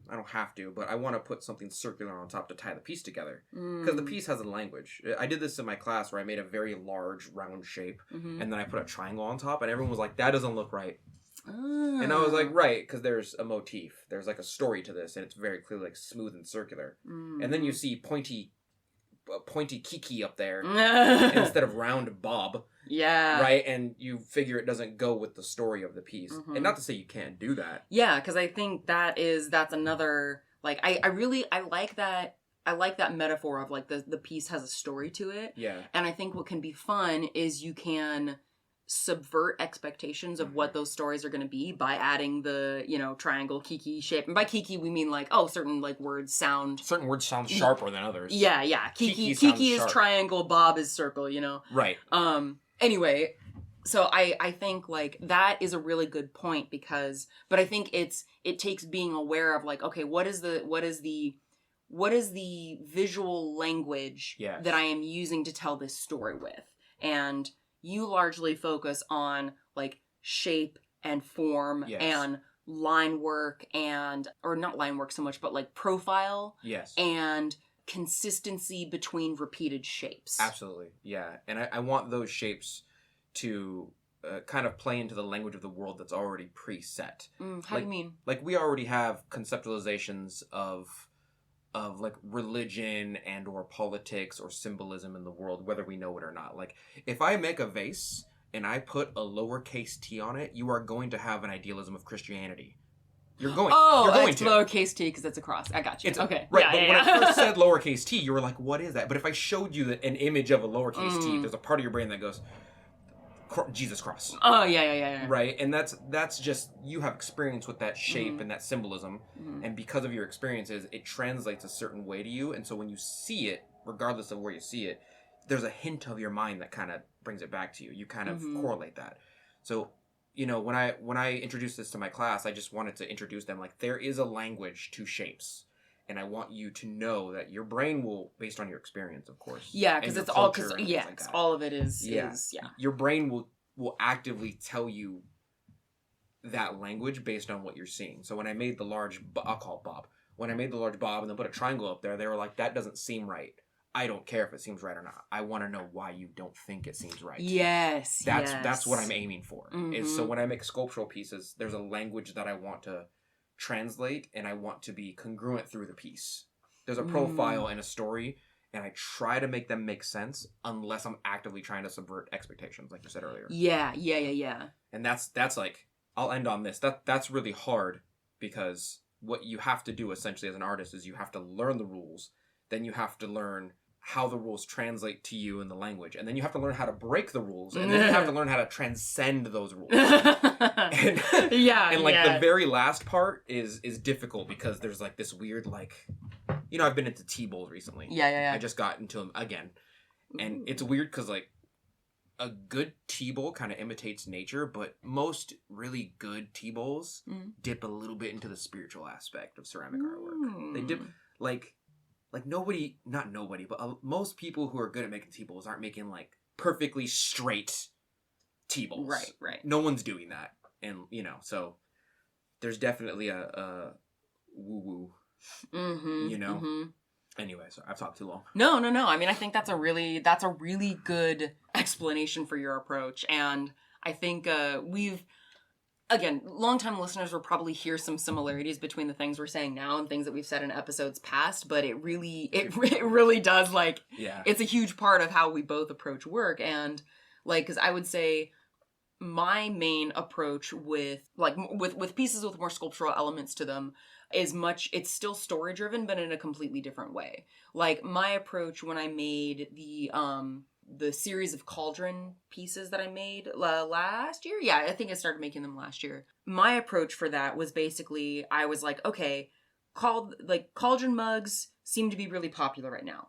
I don't have to, but I want to put something circular on top to tie the piece together. Because the piece has a language. I did this in my class where I made a very large, round shape, and then I put a triangle on top, and everyone was like, that doesn't look right. And I was like, right, because there's a motif. There's, like, a story to this, and it's very clearly, like, smooth and circular. And then you see pointy Kiki up there instead of round Bob. Yeah. Right? And you figure it doesn't go with the story of the piece. And not to say you can't do that. Yeah, because I think that's another, like, I like that. I like that metaphor of, like, the piece has a story to it. Yeah. And I think what can be fun is you can subvert expectations of what those stories are going to be by adding the, triangle Kiki shape. And by Kiki, we mean, like, certain, like, words sound... Certain words sound sharper than others. Yeah. Kiki is sharp. Triangle, Bob is circle, Right. Anyway, so I think, like, that is a really good point but I think it takes being aware of, like, okay, what is the visual language that I am using to tell this story with? And you largely focus on, like, shape and form and line work or not line work so much, but, like, profile. Yes. And consistency between repeated shapes. Absolutely, yeah. And I want those shapes to kind of play into the language of the world that's already preset. How do you mean? Like, we already have conceptualizations of like religion and or politics or symbolism in the world, whether we know it or not. Like, if I make a vase and I put a lowercase t on it, you are going to have an idealism of Christianity. You're going to. Lowercase t because it's a cross. I got you. Okay. Right, but when I first said lowercase t, you were like, what is that? But if I showed you an image of a lowercase t, there's a part of your brain that goes, Jesus cross. Oh, yeah. Right, and that's just, you have experience with that shape and that symbolism, and because of your experiences, it translates a certain way to you, and so when you see it, regardless of where you see it, there's a hint of your mind that kind of brings it back to you. You kind of correlate that. So, you know, when I introduced this to my class, I just wanted to introduce them like there is a language to shapes. And I want you to know that your brain will, based on your experience, of course. Yeah, because it's all, all of it is. Your brain will actively tell you that language based on what you're seeing. So when I made the large, I'll call it Bob. When I made the large Bob and then put a triangle up there, they were like, that doesn't seem right. I don't care if it seems right or not. I want to know why you don't think it seems right. Yes, That's what I'm aiming for. Is so when I make sculptural pieces, there's a language that I want to translate, and I want to be congruent through the piece. There's a profile and a story, and I try to make them make sense unless I'm actively trying to subvert expectations, like you said earlier. Yeah. And that's like, I'll end on this. That's really hard, because what you have to do essentially as an artist is you have to learn the rules, then you have to learn how the rules translate to you in the language, and then you have to learn how to break the rules, and then you have to learn how to transcend those rules. And the very last part is difficult, because there's like this weird, like, you know, I've been into T-bowls recently. I just got into them again, and it's weird because like a good T-bowl kind of imitates nature, but most really good T-bowls dip a little bit into the spiritual aspect of ceramic artwork. They dip most people who are good at making T-bowls aren't making like perfectly straight T-bowls. Right. No one's doing that. And, you know, so there's definitely a woo-woo, you know? Anyway, so I've talked too long. No. I mean, I think that's a really good explanation for your approach. And I think again, longtime listeners will probably hear some similarities between the things we're saying now and things that we've said in episodes past, but it really does, like, it's a huge part of how we both approach work. And, like, because I would say my main approach with pieces with more sculptural elements to them it's still story driven, but in a completely different way. Like, my approach when I made the series of cauldron pieces that I made last year. Yeah, I think I started making them last year. My approach for that was basically, I was like, okay, cauldron mugs seem to be really popular right now.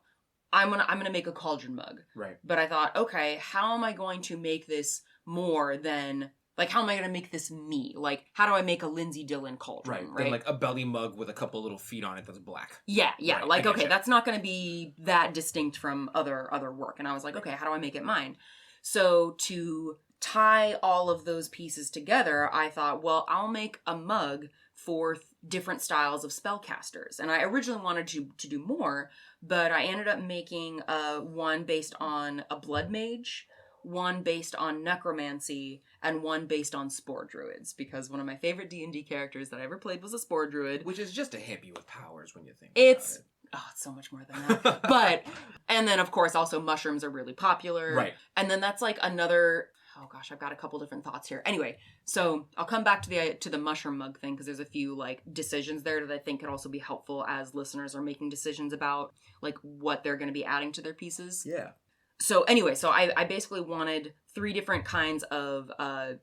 I'm gonna make a cauldron mug. Right. But I thought, okay, how am I going to make this more than, like, how am I going to make this me? Like, how do I make a Lindsey Dillon cauldron, right? Then, like, a belly mug with a couple little feet on it that's black. Yeah. Right. Like, okay, that's not going to be that distinct from other work. And I was like, okay, how do I make it mine? So to tie all of those pieces together, I thought, well, I'll make a mug for different styles of spellcasters. And I originally wanted to do more, but I ended up making one based on a blood mage, one based on necromancy, and one based on spore druids, because one of my favorite D&D characters that I ever played was a spore druid. Which is just a hippie with powers when you think about it. It's so much more than that. But, and then of course also mushrooms are really popular. Right. And then that's like another, oh gosh, I've got a couple different thoughts here. Anyway, so I'll come back to the mushroom mug thing, because there's a few like decisions there that I think could also be helpful as listeners are making decisions about like what they're going to be adding to their pieces. Yeah. So anyway, I basically wanted 3 different kinds of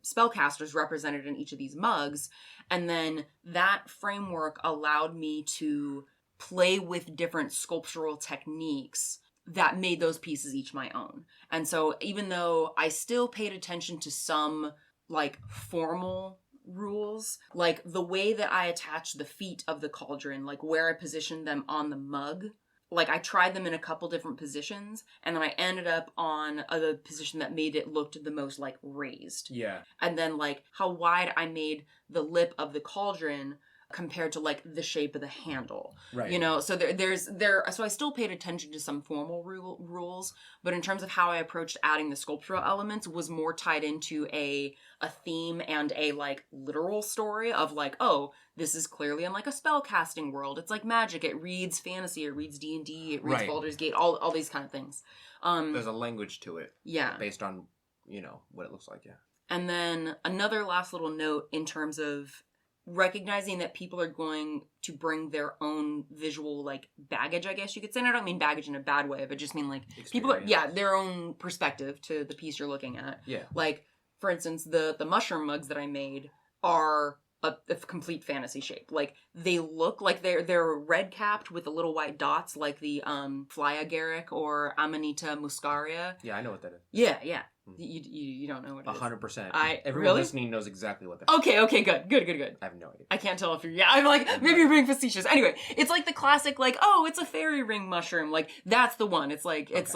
spellcasters represented in each of these mugs. And then that framework allowed me to play with different sculptural techniques that made those pieces each my own. And so even though I still paid attention to some like formal rules, like the way that I attached the feet of the cauldron, like where I positioned them on the mug, like I tried them in a couple different positions, and then I ended up on a position that made it look the most like raised. Yeah. And then like how wide I made the lip of the cauldron compared to like the shape of the handle. Right. You know, so so I still paid attention to some formal rules, but in terms of how I approached adding the sculptural elements was more tied into a theme and a like literal story of like, oh, this is clearly in like a spell casting world. It's like magic. It reads fantasy. It reads D&D. It reads Baldur's Gate. All these kind of things. There's a language to it. Yeah. Based on, you know, what it looks like. Yeah. And then another last little note in terms of recognizing that people are going to bring their own visual like baggage, I guess you could say. And I don't mean baggage in a bad way, but just mean like people are, their own perspective to the piece you're looking at. Yeah. Like, for instance, the mushroom mugs that I made are a complete fantasy shape. Like, they look like they're red capped with the little white dots, like the fly agaric or Amanita muscaria. Yeah, I know what that is. Yeah. You don't know what it is. 100%. Everyone really? listening knows exactly what that is. Okay, good. I have no idea. I can't tell if you're, I'm like, maybe you're being facetious. Anyway, it's like the classic, like, oh, it's a fairy ring mushroom. Like, that's the one. It's like, it's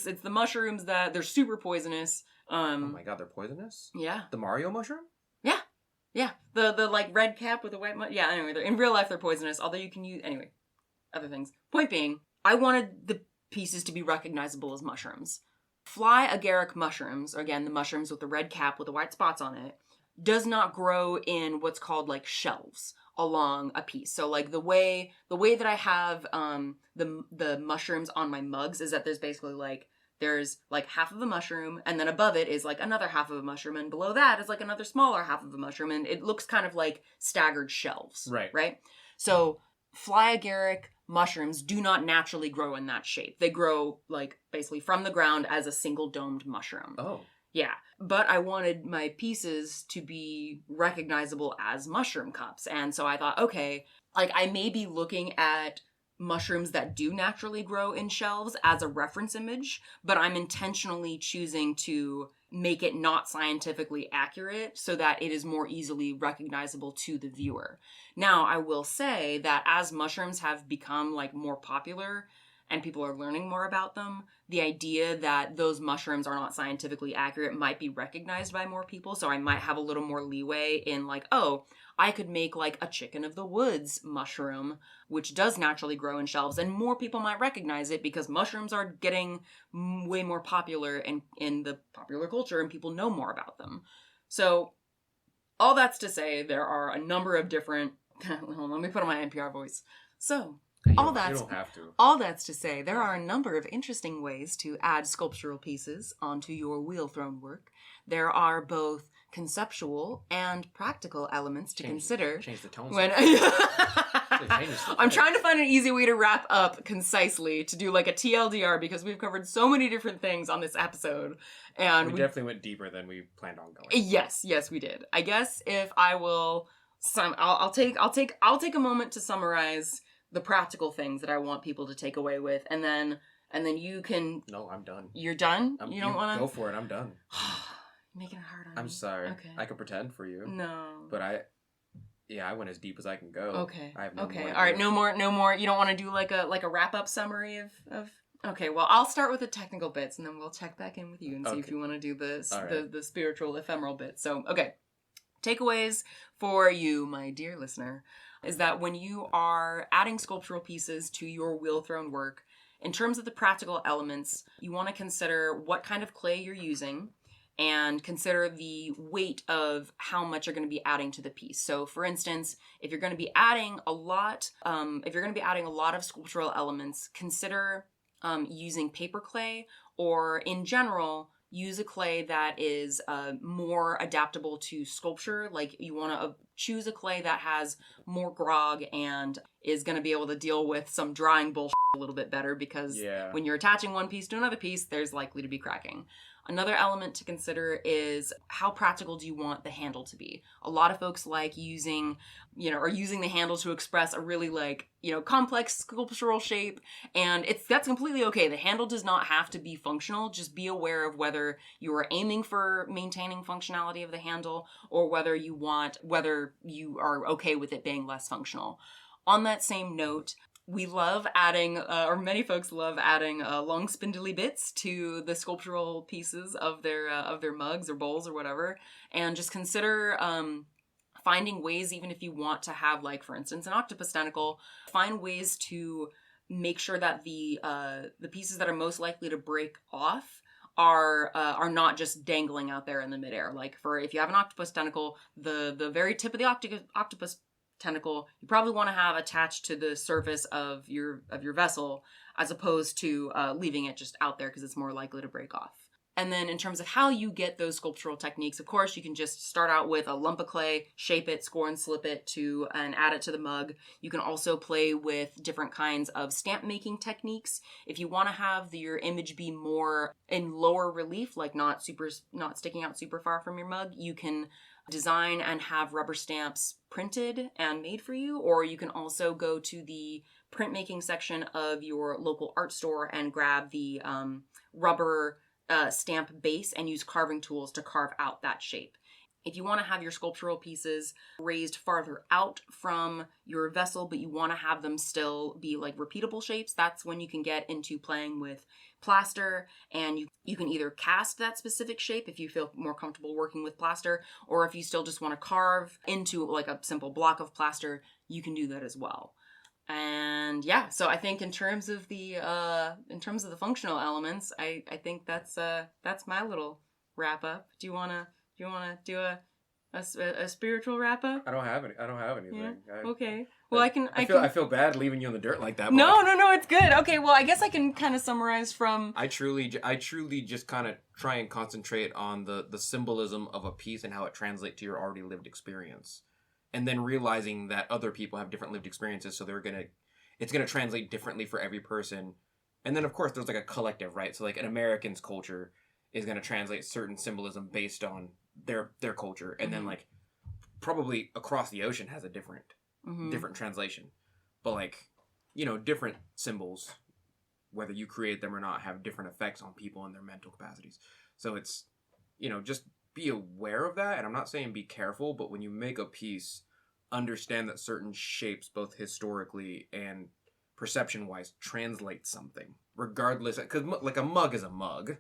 the mushrooms that, they're super poisonous. Oh my god, they're poisonous? Yeah. The Mario mushroom? Yeah. The like red cap with the white yeah, anyway, in real life they're poisonous, although you can use, anyway, other things. Point being, I wanted the pieces to be recognizable as mushrooms. Fly agaric mushrooms, again, the mushrooms with the red cap with the white spots on it, does not grow in what's called like shelves along a piece. So like the way that I have the mushrooms on my mugs is that there's basically like, there's like half of a mushroom, and then above it is like another half of a mushroom, and below that is like another smaller half of a mushroom, and it looks kind of like staggered shelves. Right? So fly agaric mushrooms do not naturally grow in that shape. They grow like basically from the ground as a single domed mushroom. Oh. Yeah. But I wanted my pieces to be recognizable as mushroom cups. And so I thought, okay, like I may be looking at mushrooms that do naturally grow in shelves as a reference image, but I'm intentionally choosing to make it not scientifically accurate so that it is more easily recognizable to the viewer. Now, I will say that as mushrooms have become like more popular and people are learning more about them, the idea that those mushrooms are not scientifically accurate might be recognized by more people. So I might have a little more leeway in like, oh, I could make like a chicken of the woods mushroom, which does naturally grow in shelves, and more people might recognize it because mushrooms are getting way more popular in the popular culture and people know more about them. So all that's to say, there are a number of different, let me put on my NPR voice. So all that's to say, there are a number of interesting ways to add sculptural pieces onto your wheel thrown work. There are both conceptual and practical elements to consider. Change the tone. When I'm trying to find an easy way to wrap up concisely to do like a TLDR because we've covered so many different things on this episode, and we definitely went deeper than we planned on going. Yes, we did. I guess if I will, I'll take a moment to summarize the practical things that I want people to take away with, and then you can. No, I'm done. You're done? You don't want to? Go for it. I'm done. Making it hard on me. I'm sorry. Okay. I could pretend for you. No. But I went as deep as I can go. Okay. I have no more. All right. No more. You don't want to do like a wrap up summary of. Okay. Well, I'll start with the technical bits, and then we'll check back in with you and see if you want to do the spiritual ephemeral bits. So, okay. Takeaways for you, my dear listener, is that when you are adding sculptural pieces to your wheel thrown work, in terms of the practical elements, you want to consider what kind of clay you're using, and consider the weight of how much you're going to be adding to the piece. So, for instance, if you're going to be adding a lot of sculptural elements, consider using paper clay, or in general, use a clay that is more adaptable to sculpture. Like, you want to choose a clay that has more grog and is going to be able to deal with some drying bullshit a little bit better, because when you're attaching one piece to another piece, there's likely to be cracking. Another element to consider is how practical do you want the handle to be? A lot of folks like using the handle to express a really complex sculptural shape, and that's completely okay. The handle does not have to be functional. Just be aware of whether you are aiming for maintaining functionality of the handle, or whether you are okay with it being less functional. On that same note, we love adding, or many folks love adding long spindly bits to the sculptural pieces of their mugs or bowls or whatever. And just consider finding ways, even if you want to have, like, for instance, an octopus tentacle, find ways to make sure that the pieces that are most likely to break off are not just dangling out there in the midair. Like, if you have an octopus tentacle, the very tip of the octopus tentacle you probably want to have attached to the surface of your vessel, as opposed to leaving it just out there, because it's more likely to break off. And then in terms of how you get those sculptural techniques, of course, you can just start out with a lump of clay, shape it, score and slip it and add it to the mug. You can also play with different kinds of stamp making techniques. If you want to have your image be more in lower relief, like not sticking out super far from your mug, you can design and have rubber stamps printed and made for you, or you can also go to the printmaking section of your local art store and grab the rubber stamp base and use carving tools to carve out that shape. If you want to have your sculptural pieces raised farther out from your vessel, but you want to have them still be like repeatable shapes, that's when you can get into playing with plaster, and you can either cast that specific shape if you feel more comfortable working with plaster, or if you still just want to carve into like a simple block of plaster, you can do that as well. And yeah, so I think in terms of the functional elements, I think that's my little wrap up. Do you wanna do a spiritual wrap up? I don't have anything. Yeah? Okay. Well, I feel bad leaving you in the dirt like that. No, it's good. Okay, well, I guess I can kind of summarize from... I truly just kind of try and concentrate on the symbolism of a piece and how it translates to your already lived experience. And then realizing that other people have different lived experiences, so it's gonna translate differently for every person. And then, of course, there's like a collective, right? So like an American's culture is gonna translate certain symbolism based on their culture, and then like probably across the ocean has a different translation, but like, you know, different symbols, whether you create them or not, have different effects on people and their mental capacities. So it's, you know, just be aware of that. And I'm not saying be careful, but when you make a piece, understand that certain shapes, both historically and perception wise, translate something regardless, because like a mug is a mug,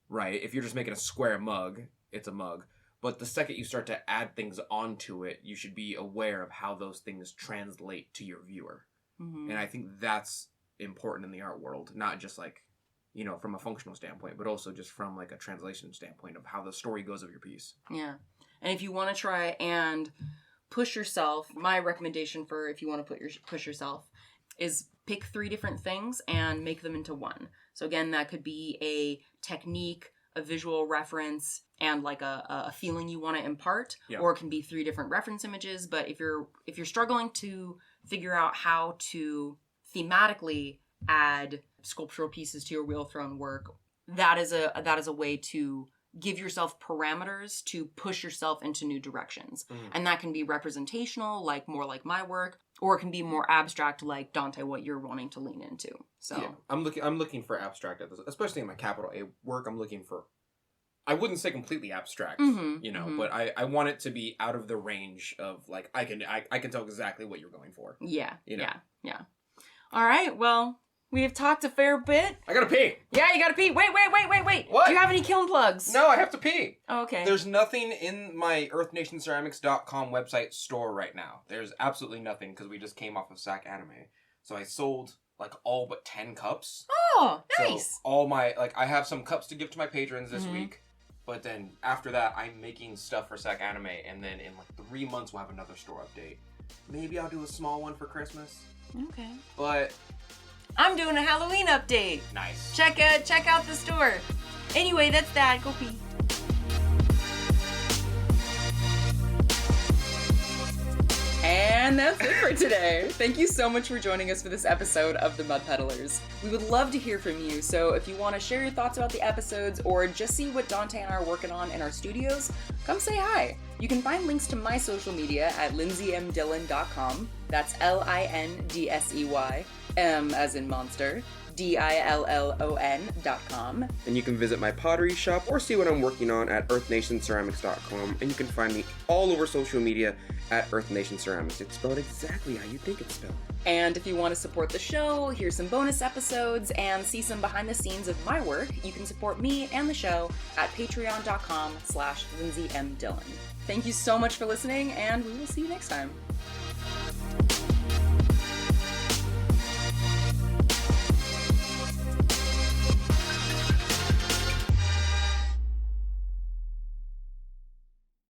right? If you're just making a square mug, it's a mug. But the second you start to add things onto it, you should be aware of how those things translate to your viewer. And I think that's important in the art world, not just like, you know, from a functional standpoint, but also just from like a translation standpoint of how the story goes of your piece. Yeah. And if you want to try and push yourself, my recommendation for if you want to push yourself is pick 3 different things and make them into one. So again, that could be a technique, a visual reference, and like a feeling you want to impart, or it can be 3 different reference images. But if you're struggling to figure out how to thematically add sculptural pieces to your wheel thrown work, that is a way to give yourself parameters to push yourself into new directions. And that can be representational, like more like my work, or it can be more abstract, like Donte, what you're wanting to lean into. So yeah, I'm looking for abstract at this, especially in my capital A work. I'm looking for, I wouldn't say completely abstract, you know, but I want it to be out of the range of like I can tell exactly what you're going for. Yeah, you know? Yeah. All right, well, we have talked a fair bit. I gotta pee. Yeah, you gotta pee. Wait. What? Do you have any kiln plugs? No, I have to pee. Oh, okay. There's nothing in my earthnationceramics.com website store right now. There's absolutely nothing because we just came off of SAC Anime. So I sold like all but 10 cups. Oh, nice. So all my, like, I have some cups to give to my patrons this week. But then after that, I'm making stuff for SAC Anime. And then in like 3 months, we'll have another store update. Maybe I'll do a small one for Christmas. Okay. But I'm doing a Halloween update. Nice. Check out the store. Anyway, that's that. Go pee. And that's it for today. Thank you so much for joining us for this episode of The Mud Peddlers. We would love to hear from you, so if you want to share your thoughts about the episodes or just see what Donte and I are working on in our studios, come say hi. You can find links to my social media at lindseymdillon.com. That's LINDSEY, M as in monster, DILLON.com. And you can visit my pottery shop or see what I'm working on at earthnationceramics.com. And you can find me all over social media at Earth Nation Ceramics. It's spelled exactly how you think it's spelled. And if you want to support the show, hear some bonus episodes, and see some behind the scenes of my work, you can support me and the show at patreon.com/Lindsey M Dillon. Thank you so much for listening, and we will see you next time.